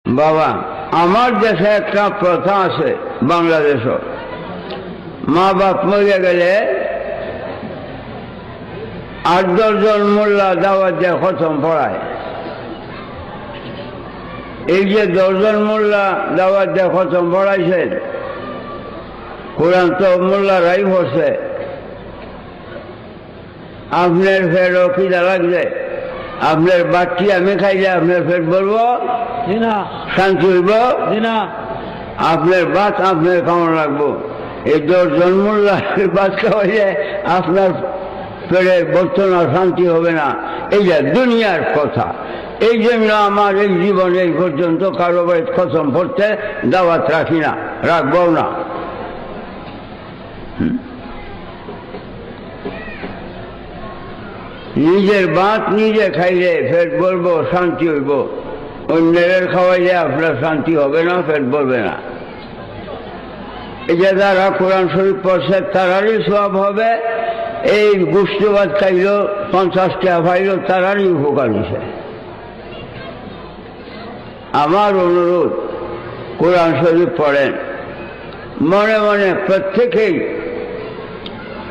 বাবা, আমার দেশে একটা প্রথা আছে, বাংলাদেশও। মা বাপ মরে গেলে 8-10 জন মোল্লা দাওয়াত দিয়ে খতম পড়ায়। এই যে 10 জন মোল্লা দাওয়াত দিয়ে খতম পড়াইছেন, কোরআন তো মোল্লারাই পড়ছে। আপনার ফেরও খিদা লাগছে, আপনার বাচ্চি আমি খাইলে আপনার পেট বলবো শান্তি হইব না? আপনার বাত আপনার কেমন লাগবো? এই 10 জন মোল্লা বাত খাওয়াইলে আপনার পেটে বর্তনা শান্তি হবে না। এই যে দুনিয়ার কথা। এই জন্য আমার এই জীবন এই পর্যন্ত কারো বাড়ি খতম পড়তে দাওয়াত রাখি না, রাখবো না। নিজের বাত নিজে খাইলে পেট বলবো শান্তি হইব, অন্যের খাওয়াইলে আপনার শান্তি হবে না, পেট বলবে না। এই যে যারা কোরআন শরীফ পড়ছে তারারই সব হবে। এই গোষ্ঠীবাদ খাইল 50 টাকা পাইল, তারারই উপকার হয়েছে। আমার অনুরোধ, কোরআন শরীফ পড়েন মনে মনে।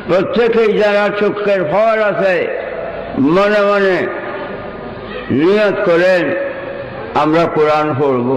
প্রত্যেকেই যারা চোখের পাওয়ার আছে মনে মনে নিয়ত করেন আমরা কোরআন পড়ব।